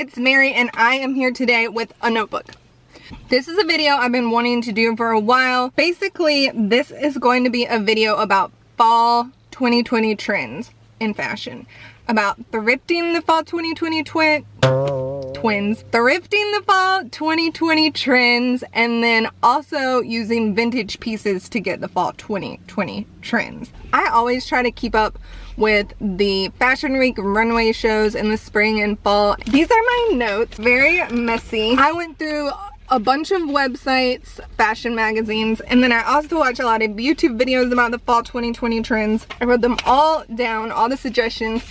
it's Mary and I am here today with a notebook. This is a video I've been wanting to do for a while. Basically, this is going to be a video about fall 2020 trends in fashion. About thrifting the fall 2020 thrifting the fall 2020 trends, and then also using vintage pieces to get the fall 2020 trends. I always try to keep up with the Fashion Week runway shows in the spring and fall. These are my notes, very messy. I went through a bunch of websites, fashion magazines, and then I also watch a lot of YouTube videos about the fall 2020 trends. I wrote them all down, all the suggestions,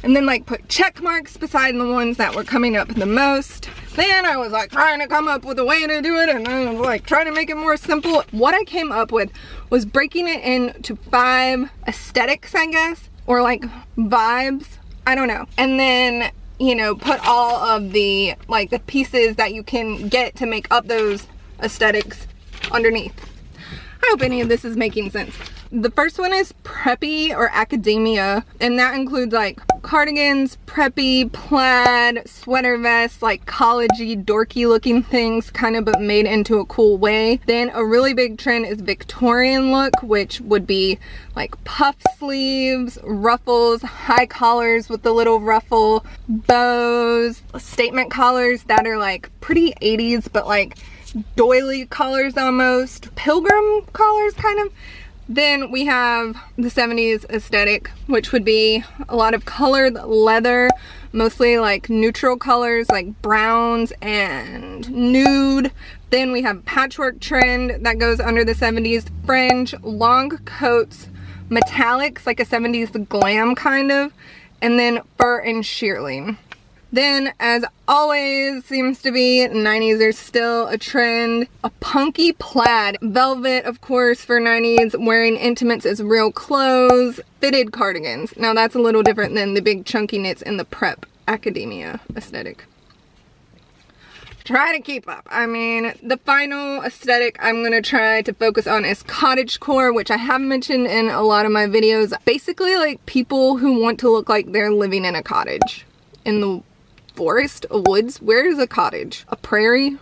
and then like put check marks beside the ones that were coming up the most. Then I was like trying to come up with a way to do it, and I was like trying to make it more simple. What I came up with was breaking it into 5 aesthetics, I guess, or like vibes, I don't know. And then, you know, put all of the like the pieces that you can get to make up those aesthetics underneath. I hope any of this is making sense. The first one is preppy or academia, and that includes like cardigans, preppy, plaid, sweater vests, like collegey, dorky looking things, kind of but made into a cool way. Then a really big trend is Victorian look, which would be like puff sleeves, ruffles, high collars with the little ruffle, bows, statement collars that are like pretty 80s but like doily collars almost, pilgrim collars kind of. Then we have the 70s aesthetic, which would be a lot of colored leather, mostly like neutral colors like browns and nude. Then we have patchwork trend that goes under the 70s, fringe, long coats, metallics, like a 70s glam kind of, and then fur and shearling. Then, as always seems to be, 90s are still a trend. A punky plaid. Velvet, of course, for 90s. Wearing intimates as real clothes. Fitted cardigans. Now that's a little different than the big chunky knits in the prep academia aesthetic. Try to keep up. I mean, the final aesthetic I'm going to try to focus on is cottagecore, which I have mentioned in a lot of my videos. Basically, like people who want to look like they're living in a cottage. In the forest, a woods. Where is a cottage? A prairie?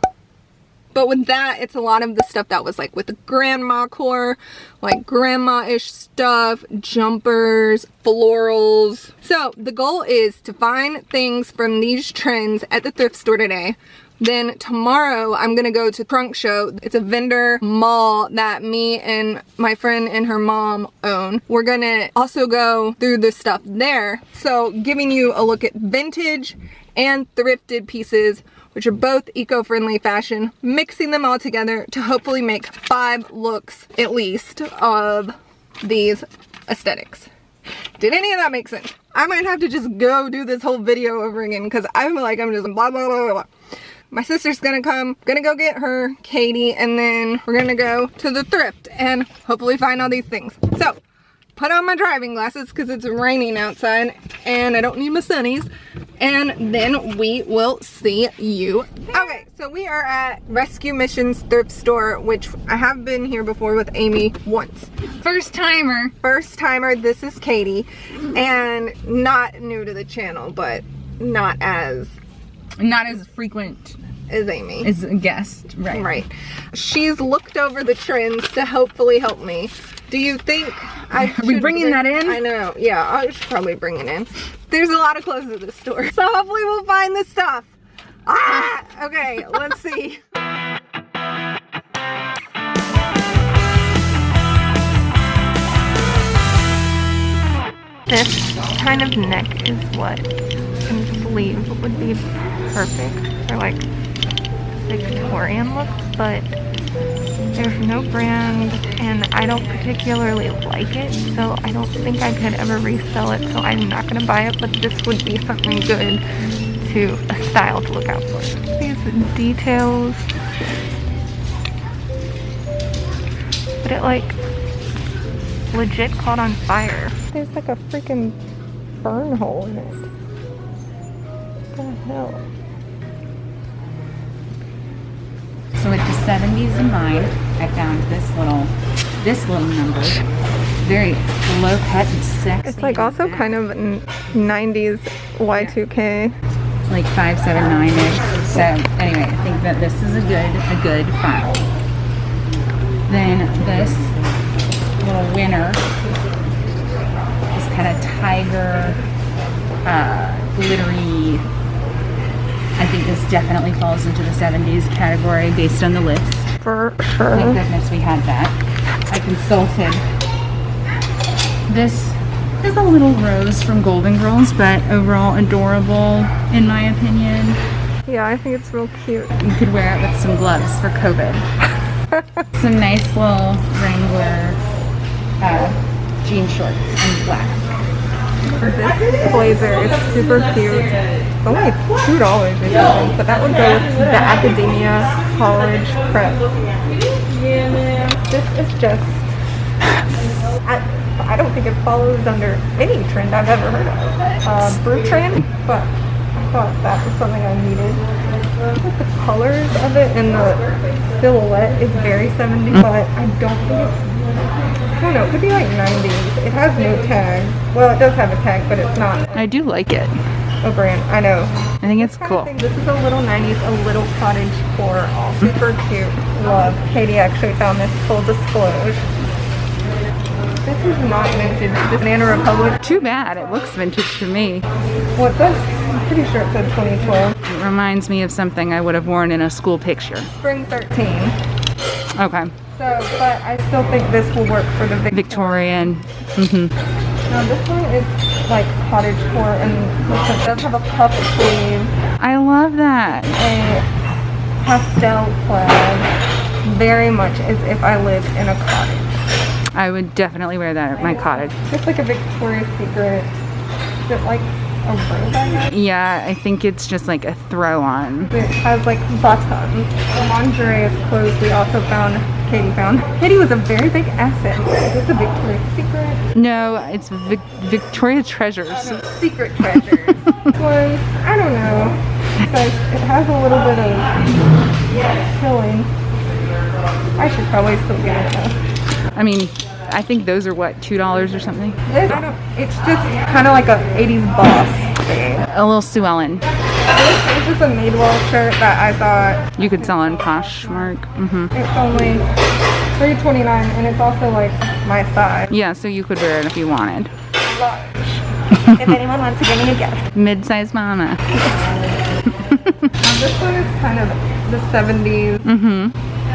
But with that, it's a lot of the stuff that was like with the grandma core, like grandma-ish stuff, jumpers, florals. So the goal is to find things from these trends at the thrift store today. Then tomorrow I'm gonna go to Trunkshow. It's a vendor mall that me and my friend and her mom own. We're gonna also go through the stuff there. So giving you a look at vintage and thrifted pieces, which are both eco-friendly fashion, mixing them all together to hopefully make 5 looks at least of these aesthetics. Did any of that make sense? I might have to just go do this whole video over again because I'm just blah blah blah blah. My sister's gonna come, gonna go get her, Katie, and then we're gonna go to the thrift and hopefully find all these things. So, put on my driving glasses because it's raining outside and I don't need my sunnies. And then we will see you there. Okay, so we are at Rescue Missions thrift store, which I have been here before with Amy once. First timer. First timer, this is Katie. And not new to the channel, but not as frequent as Amy. As a guest, right. Right. She's looked over the trends to hopefully help me. Do you think I should... Are we bringing that in? I know, yeah, I should probably bring it in. There's a lot of clothes at this store, so hopefully we'll find this stuff. Ah! Okay, let's see. This kind of neck is what, and sleeve would be perfect for like Victorian look, but there's no brand and I don't particularly like it, so I don't think I could ever resell it, so I'm not gonna buy it, but this would be something good to a style to look out for. These details, but it like legit caught on fire. There's like a freaking burn hole in it. What the hell? So with the 70s in mind, I found this little number. Very low cut and sexy. It's like also kind of 90s Y2K. like $5.79-ish. So anyway, I think that this is a good find. Then this little winner, this kind of tiger, glittery. I think this definitely falls into the 70s category based on the list. For sure. Thank goodness we had that. I consulted. This is a little rose from Golden Girls, but overall adorable in my opinion. Yeah, I think it's real cute. You could wear it with some gloves for COVID. Some nice little Wrangler jean shorts in black. This blazer is super cute. It's only $2 or something, but that would go with the academia college prep. This is just, I don't think it follows under any trend I've ever heard of. Brew trend, but I thought that was something I needed. The colors of it and the silhouette is very 70s, but I don't think it's, I don't know, it could be like 90s. It has no tag. Well, it does have a tag, but it's not I do like it. a brand. I know. I think it's cool. This is a little 90s, a little Cottagecore, all super cute. Love. Katie actually found this, full disclosure. This is not vintage. This Banana Republic. Too bad. It looks vintage to me. Well, it says, I'm pretty sure it said 2012. It reminds me of something I would have worn in a school picture. Spring 13. Okay. So, but I still think this will work for the Victorian. Now this one is like Cottagecore, and it does have a puff sleeve, I love that. a pastel plaid, very much as if I lived in a cottage. I would definitely wear that at my cottage. It's like a Victoria's Secret. Is it like a robe, I guess? Yeah, I think it's just like a throw on. It has like buttons. The lingerie is closed. We also found, Katie found. Katie was a very big asset. Is this a Victoria's Secret? No, it's Victoria Treasures. Secret treasures. This one, I don't know. It has a little bit of filling. I should probably still get it though. I mean, I think those are what, $2 or something? This, it's just kind of like a 80s boss thing. A little Sue Ellen. This is just a Madewell shirt that I thought You could sell on Poshmark. it's only $3.29, and it's also like my size. Yeah, so you could wear it if you wanted. Large. If anyone wants to give me a gift. Mid-size mama. This one is kind of the 70s.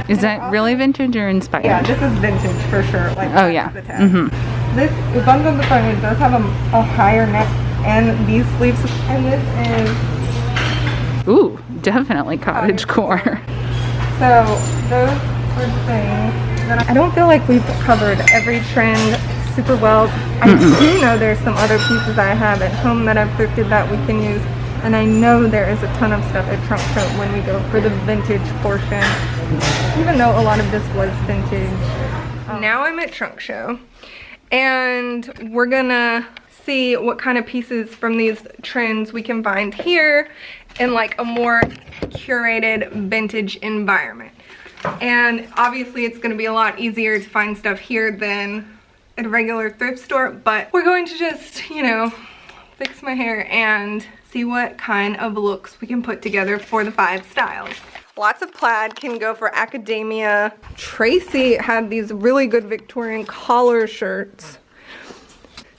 Is that really vintage or inspired? Yeah, this is vintage for sure. Like, Oh, yeah. the tag. This, the buttons on the front, it does have a higher neck and these sleeves. And this is, Ooh, definitely Cottagecore. so those are things that I don't feel like we've covered every trend super well. I do know there's some other pieces I have at home that I've thrifted that we can use. And I know there is a ton of stuff at Trunkshow when we go for the vintage portion, even though a lot of this was vintage. Now I'm at Trunkshow, and we're gonna see what kind of pieces from these trends we can find here in like a more curated vintage environment. And obviously it's gonna be a lot easier to find stuff here than at a regular thrift store, but we're going to just, you know, fix my hair and see what kind of looks we can put together for the 5 styles. Lots of plaid can go for academia. Tracy had these really good Victorian collar shirts.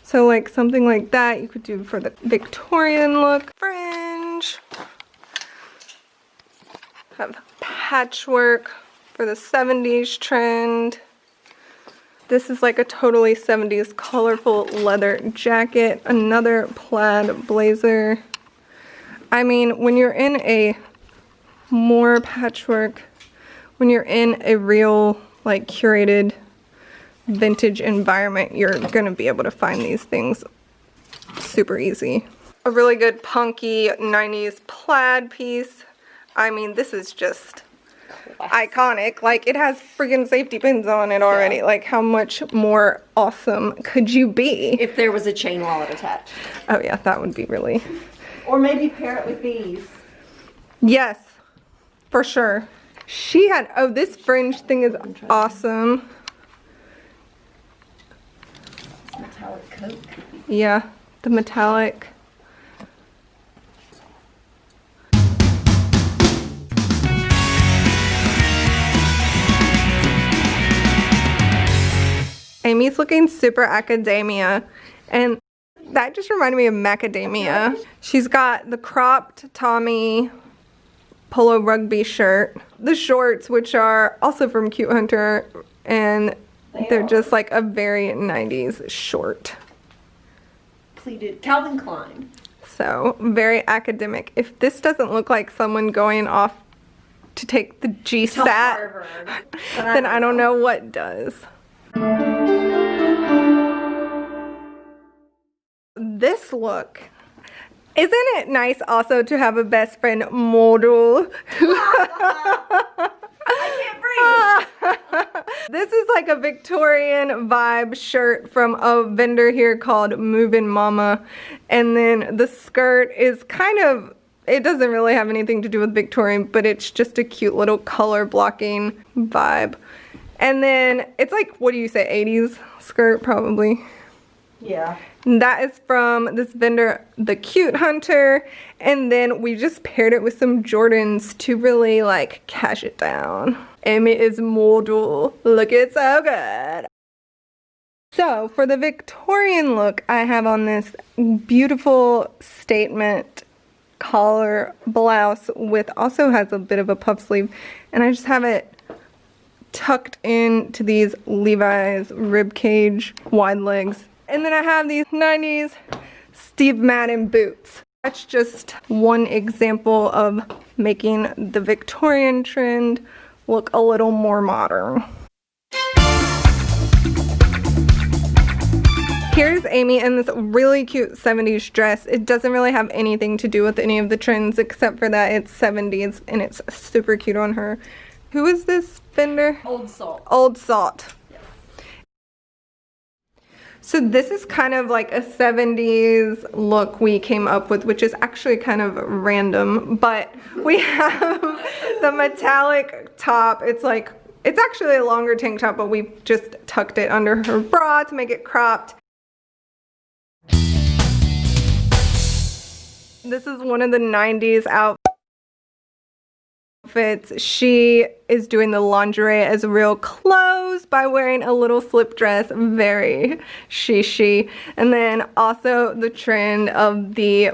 So like something like that you could do for the Victorian look. Fringe. Have patchwork for the 70s trend. This is like a totally 70s colorful leather jacket. Another plaid blazer. I mean, when you're in a more patchwork, when you're in a real like curated vintage environment, you're gonna be able to find these things super easy. A really good punky 90s plaid piece. I mean, this is just iconic. Like, it has friggin' safety pins on it already. Yeah. Like, how much more awesome could you be? If there was a chain wallet attached. Oh yeah, that would be really... Or maybe pair it with these. Yes, for sure. She had, oh, this fringe thing is awesome. It's metallic coat. Yeah, the metallic. Amy's looking super academia, and that just reminded me of macadamia. She's got the cropped Tommy polo rugby shirt, the shorts, which are also from Cute Hunter, and they're just like a very 90s short. Pleated Calvin Klein. So very academic. If this doesn't look like someone going off to take the GSAT, then I don't know what does. This look. Isn't it nice also to have a best friend model? I can't breathe. This is like a Victorian vibe shirt from a vendor here called Movin' Mama. And then the skirt is kind of, it doesn't really have anything to do with Victorian, but it's just a cute little color blocking vibe. And then it's like, what do you say, 80s skirt probably? Yeah. And that is from this vendor, the Cute Hunter. And then we just paired it with some Jordans to really like cash it down. Amy is model. Looking so good. So for the Victorian look, I have on this beautiful statement collar blouse with also has a bit of a puff sleeve. And I just have it tucked into these Levi's ribcage wide legs. And then I have these 90s Steve Madden boots. That's just one example of making the Victorian trend look a little more modern. Here's Amy in this really cute 70s dress. It doesn't really have anything to do with any of the trends except for that it's 70s and it's super cute on her. Who is this vendor? Old Salt. Old Salt. So this is kind of like a 70s look we came up with, which is actually kind of random, but we have the metallic top. It's like, it's actually a longer tank top, but we just tucked it under her bra to make it cropped. This is one of the 90s outfits. She is doing the lingerie as real clothes by wearing a little slip dress, very she. And then also the trend of the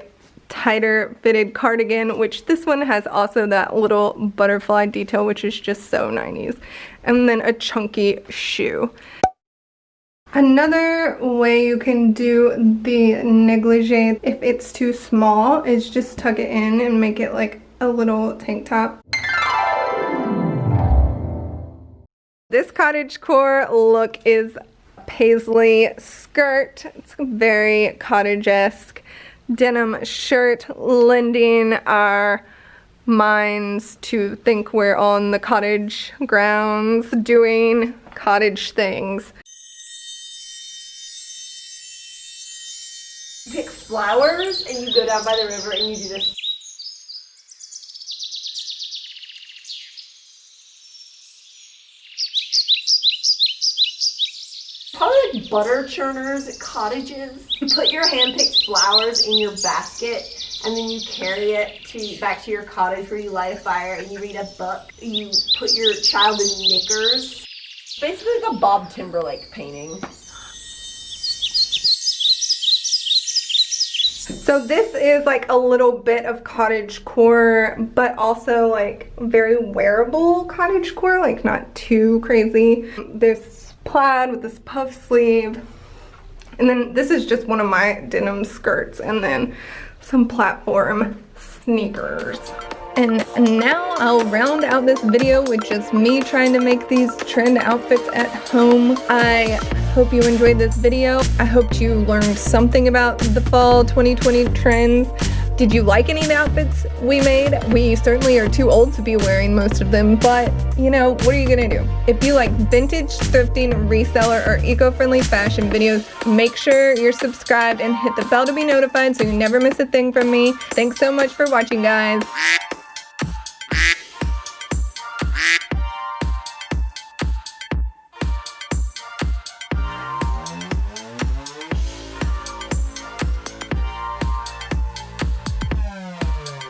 tighter fitted cardigan, which this one has also that little butterfly detail, which is just so 90s. And then a chunky shoe. Another way you can do the negligee if it's too small is just tuck it in and make it like a little tank top. This cottagecore look is paisley skirt. It's very cottage-esque denim shirt, lending our minds to think we're on the cottage grounds doing cottage things. You pick flowers and you go down by the river and you do this. Probably like butter churners at cottages. You put your hand-picked flowers in your basket and then you carry it back to your cottage where you light a fire and you read a book. You put your child in knickers. Basically like a Bob Timberlake painting. So this is like a little bit of cottagecore, but also like very wearable cottagecore, like not too crazy. There's plaid with this puff sleeve. And then this is just one of my denim skirts, and then some platform sneakers. And now I'll round out this video with just me trying to make these trend outfits at home. I hope you enjoyed this video. I hope you learned something about the fall 2020 trends. Did you like any of the outfits we made? We certainly are too old to be wearing most of them, but you know, what are you gonna do? If you like vintage, thrifting, reseller, or eco-friendly fashion videos, make sure you're subscribed and hit the bell to be notified so you never miss a thing from me. Thanks so much for watching, guys.